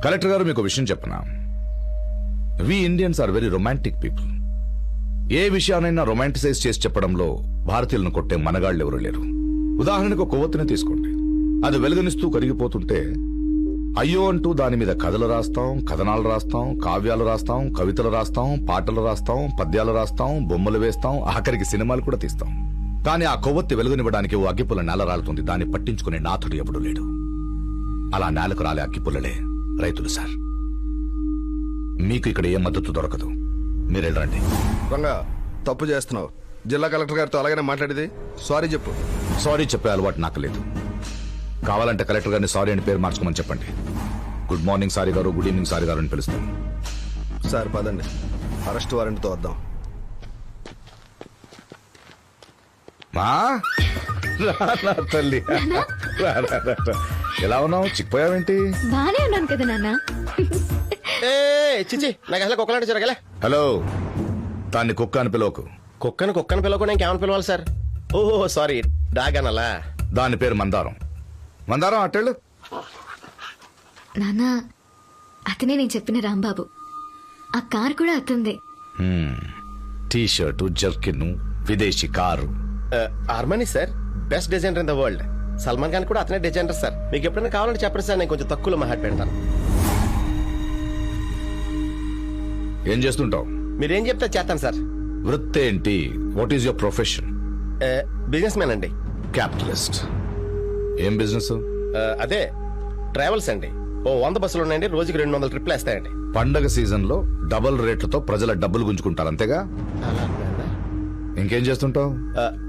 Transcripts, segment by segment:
Collector గారు మీకు విషయం చెప్పనా, we Indians are very romantic people. ఏ విషయానైనా రొమాంటిసైజ్ చేసి చెప్పడంలో భారతీయులను కొట్టే మనగాళ్ళు ఎవరు లేరు. ఉదాహరణకు కొవ్వొత్తిని తీసుకోండి, అది వెలుగునిస్తూ కరిగిపోతుంటే అయ్యో అంటూ దాని మీద కథలు రాస్తాం, కథనాలు రాస్తాం, కావ్యాలు రాస్తాం, కవితలు రాస్తాం, పాటలు రాస్తాం, పద్యాలు రాస్తాం, బొమ్మలు వేస్తాం, ఆఖరికి సినిమాలు కూడా తీస్తాం. కానీ ఆ కొవ్వొత్తి వెలుగునివ్వడానికి ఓ అగ్గిపుల్ల నేల రాలుతుంది, దాన్ని పట్టించుకునే నాథుడు ఎవడు లేడు. అలా నేలకు రాలే అగ్గిపుల్లలే రైతులు సార్. మీకు ఇక్కడ ఏ మద్దతు దొరకదు, మీరు వెళ్ళండి. రంగా, తప్పు చేస్తున్నావు. జిల్లా కలెక్టర్ గారితో అలాగనే మాట్లాడేది. సారీ చెప్పు. సారీ చెప్పే అలవాటు నాకు లేదు. కావాలంటే కలెక్టర్ గారిని సారీ అని పేరు మార్చుకోమని చెప్పండి. గుడ్ మార్నింగ్ సారీ గారు, గుడ్ ఈవినింగ్ సారీ గారు అని పిలుస్తాను. సార్ పదండి, అరెస్ట్ వారెంట్తో వద్దాం. మా రా తల్లి, ఎలా ఉన్నావు? చిక్కిపోయావేంటి? బానే ఉన్నాను కదా నాన్న. చిచి, నాకు అసలు కుక్కలాంటి జరగలే. హలో, దాన్ని కుక్క అని పిలవకు. కుక్కను పిలవకుండా ఇంకేమని పిలవాలి సార్? ఓహో సారీ, డాగ్ అనలా. దాని పేరు మందారం. మందారం అట్టేళ్ళు. నాన్న, అతనే నేను చెప్పిన రాంబాబు. ఆ కార్ కూడా అతందే. టీ షర్టు, జర్కిన్, విదేశీ car. Armani sir, best designer in the world. Salman Khan కూడా అతనే డిజైనర్ సార్. మీకు ఎప్పుడైనా కావాలంటే చెప్పండి సార్, నేను కొంచెం తక్కువలో మహాట్ పెడతాను. ఏం చేస్తుంటావు? మీరేం చెప్తే చేస్తాను సార్. వృత్తి ఏంటి? What is your profession? Business man అండి. క్యాపిటలిస్ట్. ఏం బిజినెస్? అదే ట్రావెల్స్ అండి. ఓ 100 బస్సులు ఉన్నాయండి, రోజుకి 200 ట్రిప్లు వేస్తాయండి. పండగ సీజన్ లో డబుల్ రేట్లతో ప్రజల డబ్బులు గుంజుకుంటారు, అంతేగా? ఇంకేం చేస్తుంటావు?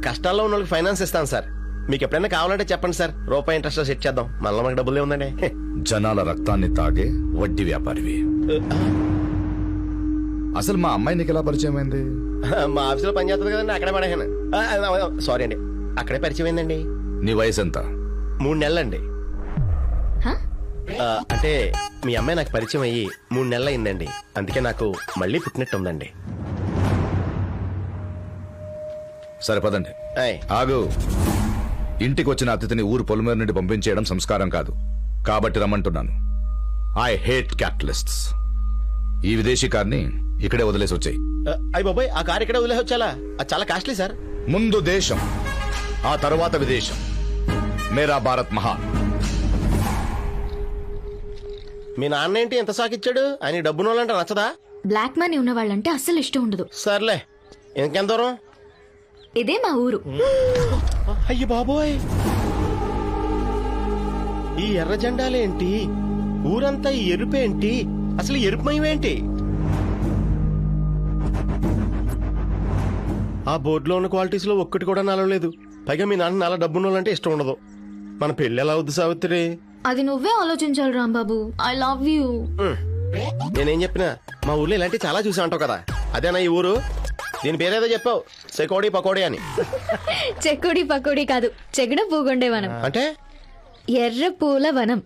కష్టాల్లో ఉన్న వాళ్ళకి ఫైనాన్స్ ఇస్తాను సార్. మీకు ఎప్పుడైనా కావాలంటే చెప్పండి సార్, రూపాయి ఇంట్రెస్ట్ సెట్ చేద్దాం. మళ్ళీ మనకు డబ్బులు ఉందండి. జనాల రక్తాన్ని తాగే వడ్డీ వ్యాపారివి. అసలు మా అమ్మాయి నీకు ఎలా పరిచయం అయింది? మా ఆఫీసులో పని చేస్తుంది కదండి, అక్కడే పడేసాను. సారీ అండి, అక్కడే పరిచయం అయిందండి. నీ వయసు ఎంత? 3 నెలలండి. అంటే మీ అమ్మాయి నాకు పరిచయం అయ్యి 3 నెలలు అయిందండి. అందుకే నాకు మళ్ళీ పుట్టినట్టు ఉందండి. సరే పదండి. ఆగు. ఇంటికి వచ్చిన అతిథిని ఊరు పొలిమేర నుండి పంపించేయడం సంస్కారం కాదు, కాబట్టి రమ్మంటున్నాను. I hate క్యాపిటలిస్ట్స్. ఈ విదేశీ కార్ని ఇక్కడే వదిలేసి వచ్చాయి. అయ్యి బాబాయ్, ఆ కారు ఇక్కడే వదిలేసి వచ్చాలా? అది చాలా కాస్ట్లీ సార్. ముందు దేశం, ఆ తర్వాత విదేశం. మేరా భారత్ మహా. మీ నాన్న ఏంటి ఎంత సాకిచ్చాడు? ఆయన డబ్బున వాళ్ళంటే నచ్చదా? బ్లాక్ మనీ ఉన్న వాళ్ళంటే అస్సలు ఇష్టం ఉండదు. సర్లే, ఇంకెంత దూరం? ఇదే మా ఊరు. అయ్యి బాబోయ్, ఈ ఎర్ర జెండాలేంటి? ఊరంతా ఈ ఎరుపేంటి? అసలు ఎరుపుమయమేంటి? ఆ బోర్డులో ఉన్న క్వాలిటీస్ లో ఒక్కటి కూడా నలవలేదు. పైగా మీ నాన్న నాలా డబ్బున్నోళ్ళంటే ఇష్టం ఉండదు. మన పెళ్లి ఎలా అవుద్ది సావిత్రి? అది నువ్వే ఆలోచించాలి రాంబాబు. I love you. నేనేం చెప్పినా మా ఊర్లో ఇలాంటి చాలా చూసా అంటావు కదా, అదేనా ఈ ఊరు? దీని పేరేదో చెప్పావు, చెకోడి పకోడి అని. చెక్కుడి పకోడి కాదు, చెగడ పూగొండే వనం. అంటే ఎర్ర పూల వనం.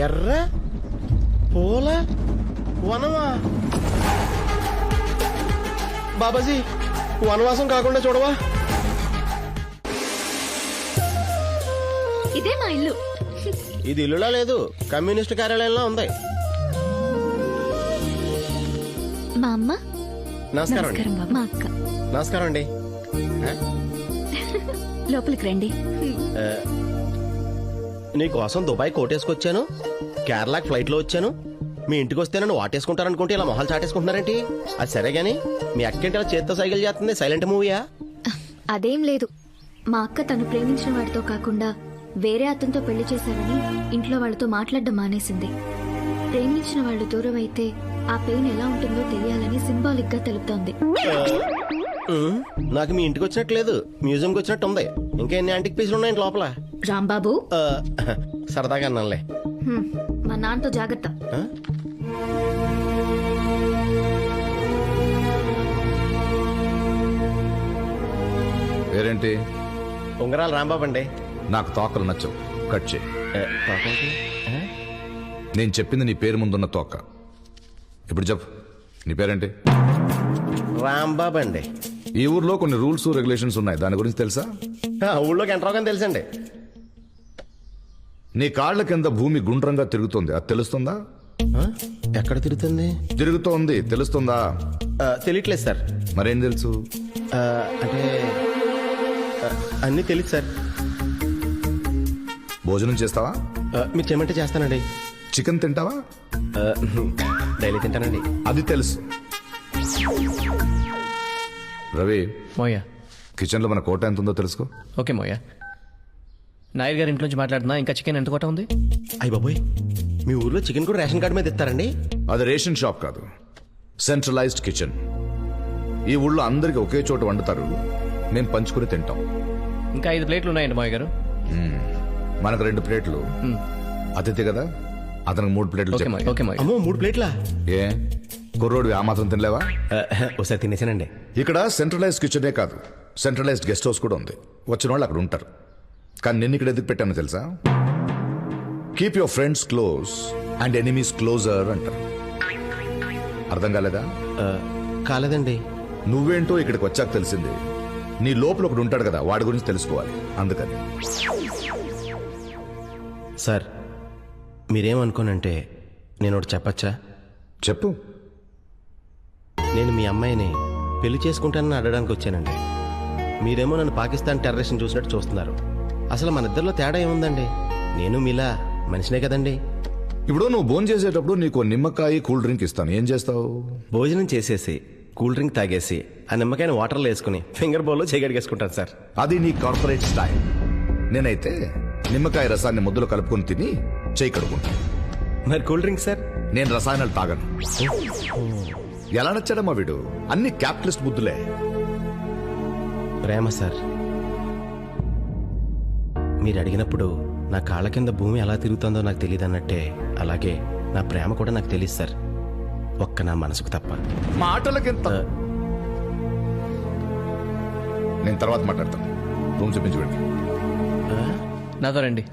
ఎర్ర పూల వనమా? బాబాజీ, వనవాసం కాకుండా చూడవా? ఇదే మా ఇల్లు. ఇది ఇల్లులా లేదు, కమ్యూనిస్ట్ కార్యాలయంలో ఉంది. మా అమ్మ. నమస్కారం అండి. నమస్కారం బాబు. మా అక్క. నమస్కారం అండి. లోపలికి రండి. నీకోసం దుబాయ్ కోటేసుకొచ్చాను, కేరళకి ఫ్లైట్ లో వచ్చాను. మీ ఇంటికి వస్తే నన్ను వాటేసుకుంటారనుకుంటే ఇలా మొహాలు చాటేసుకుంటున్నారేంటి? అది సరే గాని, మీ అక్కేంటి అలా చేత్తో సైకిల్ చేస్తుంది? సైలెంట్ మూవీయా? అదేం లేదు, మా అక్క తను ప్రేమించిన వాడితో కాకుండా వేరే అతనితో పెళ్లి చేశారని ఇంట్లో వాళ్ళతో మాట్లాడడం మానేసింది. ప్రేమించిన వాళ్ళు దూరం అయితే ఆ పెయిన్ ఎలా ఉంటుందో తెలియాలని సింబాలిక్ గా తెలుపుతోంది. నాకు మీ ఇంటికి వచ్చినట్లేదు, మ్యూజియంకి వచ్చినట్టు ఉంది. ఇంకా ఎన్ని యాంటిక్ పీసులు ఉన్నాయి లోపల? రాంబాబు, సరదాగా అన్నానులే. మా నాన్నతో జాగ్రత్త. పేరేంటి? ఉంగరాలు రాంబాబు అండి. నాకు తోకలు నచ్చవు, కట్ చేయి. నేను చెప్పింది నీ పేరు ముందున్న తోక. ఇప్పుడు చెప్పు, నీ పేరేంటి? రాంబాబు అండి. ఈ ఊర్లో కొన్ని రూల్స్ రెగ్యులేషన్స్ ఉన్నాయి, దాని గురించి తెలుసా? ఊళ్ళోకి ఎంటర్ అవగానే తెలుసండి. నీ కాళ్ళ కింద భూమి గుండ్రంగా తిరుగుతుంది, అది తెలుస్తుందా? ఆ? ఎక్కడ తిరుగుతుంది? తిరుగుతోంది, తెలుస్తుందా? తెలియట్లేదు సార్. మరేం తెలుసు? అంటే అన్నీ తెలియదు సార్. భోజనం చేస్తావా? మీరు చేయమంటే చేస్తానండి. చికెన్ తింటావా? డైలీ తింటానండి. అది తెలుసు. రవి, మోయా. కిచెన్ లో మన కోట ఎంత ఉందో తెలుసుకో. ఓకే మోయా. నాయర్ గారి ఇంట్లోంచి మాట్లాడుతున్నా. ఇంకా చికెన్ ఎంత కోట ఉంది? అయ్య బాబోయ్, మీ ఊర్లో చికెన్ కూడా రేషన్ కార్డు మీద ఇస్తారండి? అది రేషన్ షాప్ కాదు, సెంట్రలైజ్డ్ కిచెన్. ఈ ఊళ్ళో అందరికి ఒకే చోట వండుతారు, మేము పంచుకుని తింటాం. ఇంకా 5 ప్లేట్లు ఉన్నాయండి మోయ్ గారు. మనకు 2 ప్లేట్లు. అతిథి కదా, అతనికి 3 ప్లేట్లు ఓకే చెప్పు. మోయ్. ఓకే మోయ్. అమ్మో, 3 ప్లేట్లా? ఏ కుర్రోడివి ఆ మాత్రం తినలేవా? ఒకసారి తినేసానండి. ఇక్కడ సెంట్రలైజ్డ్ కిచెనే కాదు, సెంట్రలైజ్డ్ గెస్ట్ హౌస్ కూడా ఉంది. వచ్చిన వాళ్ళు అక్కడ ఉంటారు. కానీ నిన్ను ఇక్కడ ఎందుకు పెట్టానో తెలుసా? Keep your friends close and enemies closer అంటారు. అర్థం కాలేదా? కాలేదండి. నువ్వేంటో ఇక్కడికి వచ్చాక తెలిసింది. నీ లోపల ఒకడు ఉంటాడు కదా, వాడి గురించి తెలుసుకోవాలి. అందుకని సార్, మీరేమనుకోనంటే నేను ఒకటి చెప్పచ్చా? చెప్పు. నేను మీ అమ్మాయిని పెళ్లి చేసుకుంటానని అడగడానికి వచ్చానండి. మీరేమో నన్ను పాకిస్తాన్ టెర్రరిస్ట్ని చూసినట్టు చూస్తున్నారు. అసలు మన ఇద్దరిలో తేడా ఏముందండి? నేను మీలా మనిషినే కదండి. ఇప్పుడు నువ్వు భోజనం చేసేటప్పుడు నీకు నిమ్మకాయ కూల్ డ్రింక్ ఇస్తాను, ఏం చేస్తావు? భోజనం చేసేసి కూల్ డ్రింక్ తాగేసి ఆ నిమ్మకాయని వాటర్లో వేసుకుని ఫింగర్ బౌల్లో చేయగడిగేసుకుంటాను సార్. అది నీ కార్పొరేట్ స్టైల్. నేనైతే నిమ్మకాయ రసాన్ని ముద్దలు కలుపుకొని తిని చేయి కడుకుంటాను. మరి కూల్ డ్రింక్ సార్? నేను రసాయనాలు తాగను. ఎలా నచ్చాడమ్మా వీడు? అన్ని క్యాపిటలిస్ట్ బుద్ధులే. ప్రేమ సార్, మీరు అడిగినప్పుడు నా కాళ్ళ కింద భూమి ఎలా తిరుగుతుందో నాకు తెలియదు అన్నట్టే, అలాగే నా ప్రేమ కూడా నాకు తెలియదు సార్, ఒక్క నా మనసుకు తప్ప. మాటలకెంత. నేను తర్వాత మాట్లాడతాను. రూమ్ చూపించి వెళ్ళి. నాతో రండి.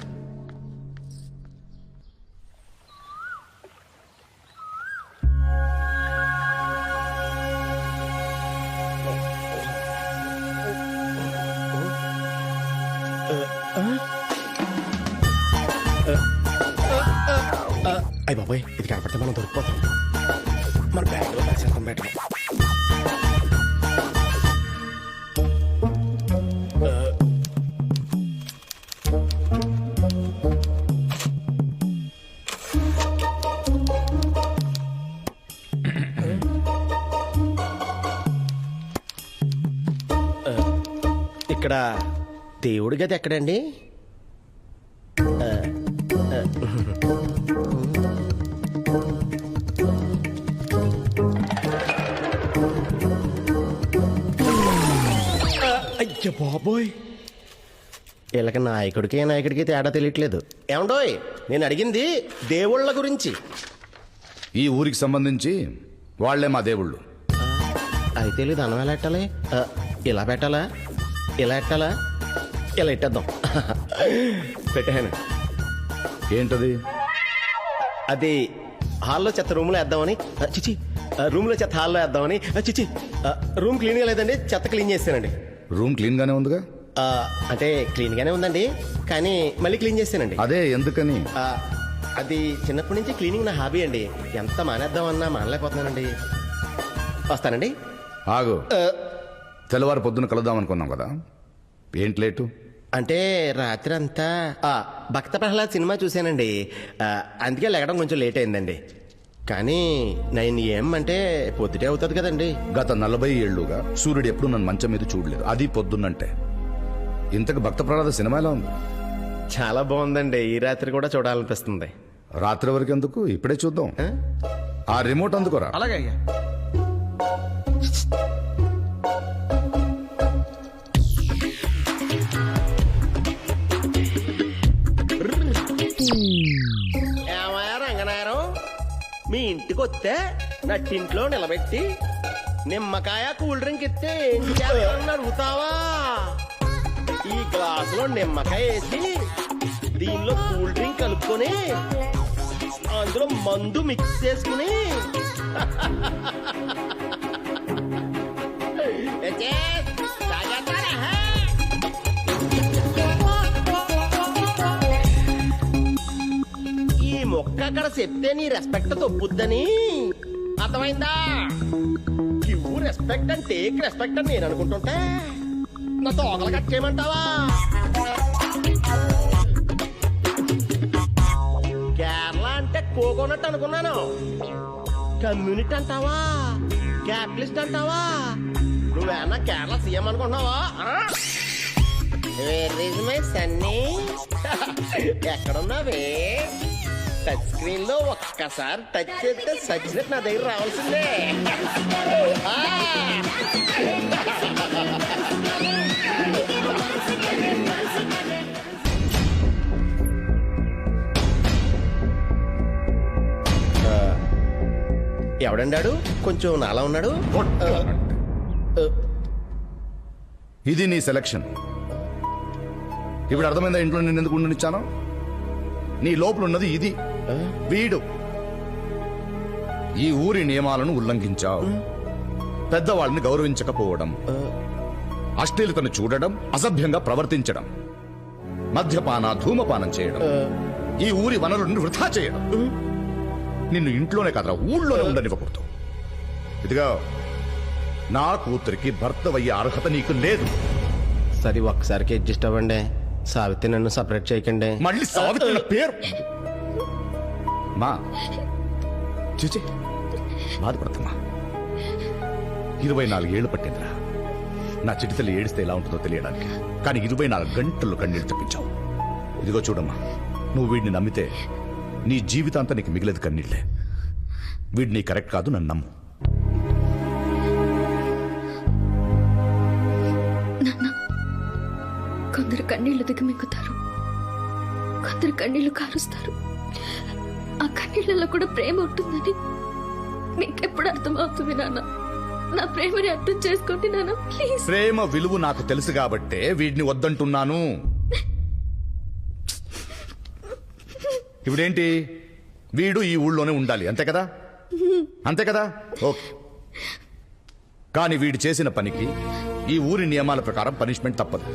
అయ్య బాబోయ్, ఇది కనపడితే మనం దొరికిపోతాం. మన బ్యాగ్లో దాచేస్తాం బయట. ఇక్కడ దేవుడి గది ఎక్కడండి? అయ్య బాబోయ్, వీళ్ళకి నాయకుడికి తేడా తెలియట్లేదు. ఏమండోయ్, నేను అడిగింది దేవుళ్ళ గురించి. ఈ ఊరికి సంబంధించి వాళ్లే మా దేవుళ్ళు. అయితే లేదు, అన్నం ఎలా పెట్టాలి? ఇలా పెట్టాలా, ఇలా పెట్టాలా? ఇలా పెట్టేద్దాం. పెట్టాను. ఏంటది? అది హాల్లో చెత్త రూమ్లో వేద్దామని. చిచి, రూమ్లో చెత్త హాల్లో వేద్దామని. చిచి, రూమ్ క్లీన్గా లేదండి, చెత్త క్లీన్ చేస్తానండి. రూమ్ క్లీన్ గానే ఉందిగా? అంటే క్లీన్ గానే ఉందండి, కానీ మళ్ళీ క్లీన్ చేస్తానండి. అదే ఎందుకని? అది చిన్నప్పటి నుంచి క్లీనింగ్ నా హాబీ అండి. ఎంత మానేద్దామన్నా మానలేకపోతున్నానండి. వస్తానండి. ఆగు. తెల్లవారు పొద్దున కలుద్దాం అనుకున్నాం కదా, ఏంటి లేటు? అంటే రాత్రి అంతా భక్త ప్రహ్లాద్ సినిమా చూశానండి, అందుకే లెగడం కొంచెం లేట్ అయిందండి. కానీ 9 AM అంటే పొద్దుటే అవుతుంది కదండి. గత 40 ఏళ్లుగా సూర్యుడు ఎప్పుడు నన్ను మంచం మీద చూడలేదు, అది పొద్దున్నంటే. ఇంతకు భక్త ప్రహ్లాద సినిమా ఎలా ఉంది? చాలా బాగుందండి. ఈ రాత్రి కూడా చూడాలనిపిస్తుంది. రాత్రి వరకు ఎందుకు, ఇప్పుడే చూద్దాం. ఆ రిమోట్ అందుకోరా. అలాగే అయ్యా. ఏమయ్యా రంగనాయరం, మీ ఇంటికి వస్తే నట్టింట్లో నిలబెట్టి నిమ్మకాయ కూల్ డ్రింక్ ఇస్తే ఏం చేస్తానని అడుగుతావా? ఈ గ్లాసులో నిమ్మకాయ వేసి దీనిలో కూల్ డ్రింక్ కలుపుకొని అందులో మందు మిక్స్ చేసుకుని ముక్క అక్కడ చెప్తే నీ రెస్పెక్ట్ తప్పుద్దని అర్థమైందా? Give respect and take respect అని నేను అనుకుంటుంటే నా తోకలు కట్ చేయమంటావా? కేరళ అంటే కోకోనట్ అనుకున్నాను. కమ్యూనిటీ అంటావా? క్యాపిటలిస్ట్ అంటావా? నువ్వేమన్నా కేరళ సీఎం అనుకుంటున్నావా? మై సన్నీ ఎక్కడున్నావే? టచ్ స్క్రీన్ లో ఒక్కసారి టచ్ చేస్తే సచ్చినట్టు నా దగ్గర రావాల్సిందే. ఆ! ఎవడండాడు? కొంచెం నాలా ఉన్నాడు. ఇది నీ సెలక్షన్. ఇప్పుడు అర్థమైందా ఇంట్లో నేను ఎందుకు ఉండనిచ్చాను? నీ లోపల ఉన్నది ఇది. వీడు ఈ ఊరి నియమాలను ఉల్లంఘించావు. పెద్దవాళ్ళని గౌరవించకపోవడం, అశ్లీలతను చూడడం, అసభ్యంగా ప్రవర్తించడం, మద్యపాన ధూమపానం చేయడం, ఈ ఊరి వనరులను వృధా చేయడం. నిన్ను ఇంట్లోనే కాదురా ఊళ్ళోనే ఉండనివ్వకూడదు. ఇదిగా నా కూతురికి భర్తవయ్యే అర్హత నీకు లేదు. సరే ఒక్కసారికి అడ్జస్ట్ అవ్వండి. సావిత్రి నన్ను సపరేట్ చేయకండి. మళ్ళీ సావిత్రి పేరు మా చూచి బాధపడుతున్నా. 24 ఏళ్లు పట్టిందిరా నా చిట్టి తల్లి ఏడిస్తే ఎలా ఉంటుందో తెలియడానికి. కానీ 24 గంటలు కన్నీళ్ళు తెప్పించావు. ఇదిగో చూడమ్మా, నువ్వు వీడిని నమ్మితే నీ జీవితాంతా నీకు మిగిలేదు కన్నీళ్లే. వీడు నీ కరెక్ట్ కాదు, నన్ను నమ్ము. నాన్న, కొందరు కన్నీళ్లు దిగమింగుతారు, కొందరు కన్నీళ్లు కారుస్తారు. ఆ కన్నీళ్లలో కూడా ప్రేమ ఉంటుందని మీకెప్పుడు అర్థమవుతుంది నాన్న? నా ప్రేమని అర్థం చేసుకోండి నాన్న, ప్లీజ్. ప్రేమ విలువ నాకు తెలుసు కాబట్టే వీడిని వద్దంటున్నాను. ఇప్పుడేంటి, వీడు ఈ ఊళ్ళోనే ఉండాలి, అంతే కదా? అంతే కదా? ఓకే. కానీ వీడు చేసిన పనికి ఈ ఊరి నియమాల ప్రకారం పనిష్మెంట్ తప్పదు.